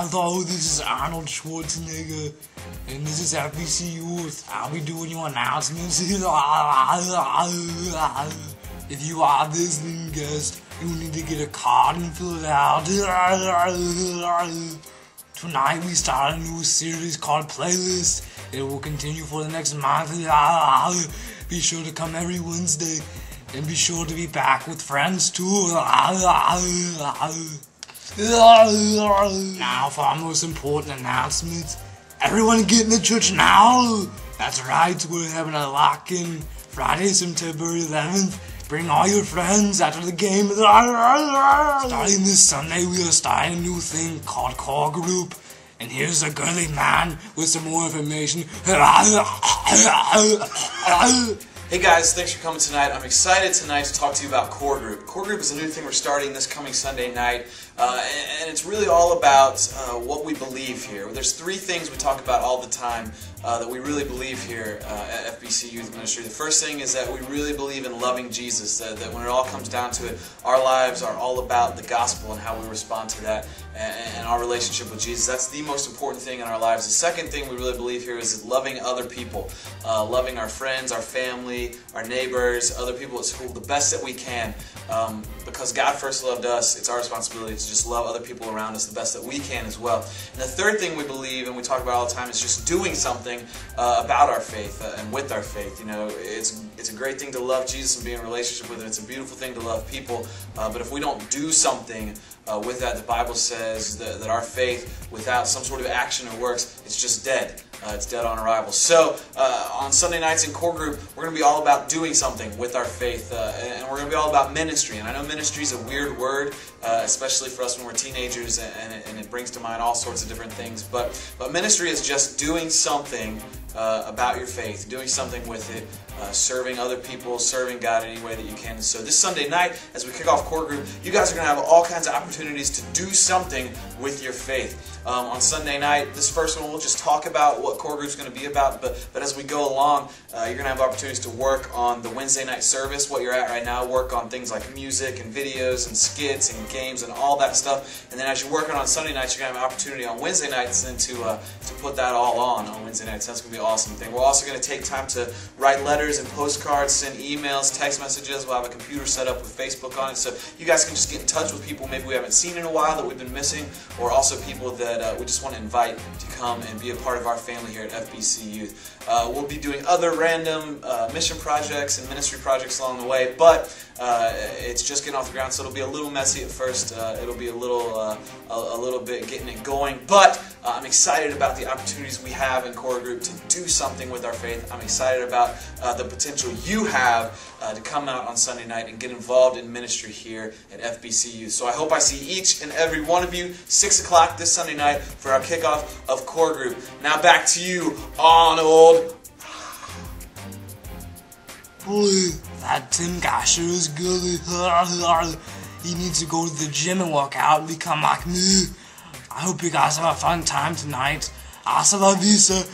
Hello, this is Arnold Schwarzenegger, and this is FBC Youth. I'll be doing your announcements. If you are a visiting guest, you need to get a card and fill it out. Tonight we start a new series called Playlist. It will continue for the next month. Be sure to come every Wednesday, and be sure to be back with friends too. Now for our most important announcement. Everyone get in the church now! That's right, we're having a lock-in Friday, September 11th. Bring all your friends after the game. Starting this Sunday, we are starting a new thing called Core Group. And here's a girly man with some more information. Hey guys, thanks for coming tonight. I'm excited tonight to talk to you about Core Group. Core Group is a new thing we're starting this coming Sunday night, and it's really all about what we believe here. There's three things we talk about all the time that we really believe here at FBC Youth Ministry. The first thing is that we really believe in loving Jesus, that when it all comes down to it, our lives are all about the gospel and how we respond to that and our relationship with Jesus. That's the most important thing in our lives. The second thing we really believe here is loving other people, loving our friends, our family, our neighbors, other people at school the best that we can. Because God first loved us, it's our responsibility to just love other people around us the best that we can as well. And the third thing we believe, and we talk about all the time, is just doing something about our faith and with our faith. You know, it's a great thing to love Jesus and be in a relationship with Him. It's a beautiful thing to love people. But if we don't do something with that, the Bible says that our faith, without some sort of action or works, it's just dead. It's dead on arrival. So on Sunday nights in Core Group, we're going to be all about doing something with our faith, and we're going to be all about ministry. And I know ministry is a weird word, especially for us when we're teenagers, and it brings to mind all sorts of different things. But ministry is just doing something about your faith, doing something with it, serving other people, serving God in any way that you can. So this Sunday night, as we kick off Core Group, you guys are going to have all kinds of opportunities to do something with your faith. On Sunday night, this first one, we'll just talk about what Core Group's going to be about, but as we go along, you're going to have opportunities to work on the Wednesday night service, what you're at right now, work on things like music and videos and skits and games and all that stuff. And then as you're working on Sunday nights, you're going to have an opportunity on Wednesday nights then to put that all on Wednesday nights. That's going to be an awesome thing. We're also going to take time to write letters and postcards, send emails, text messages. We'll have a computer set up with Facebook on it, so you guys can just get in touch with people maybe we haven't seen in a while that we've been missing, or also people that we just want to invite to come and be a part of our family here at FBC Youth. We'll be doing other random mission projects and ministry projects along the way, but it's just getting off the ground, so it'll be a little messy at first. It'll be a little bit getting it going, but I'm excited about the opportunities we have in Core Group to do something with our faith. I'm excited about the potential you have to come out on Sunday night and get involved in ministry here at FBC Youth. So I hope I see each and every one of you 6 o'clock this Sunday night for our kickoff of Core Group. Now back to you, Arnold. Boy, that Tim guy sure is good. He needs to go to the gym and work out and become like me. I hope you guys have a fun time tonight. Hasta la vista.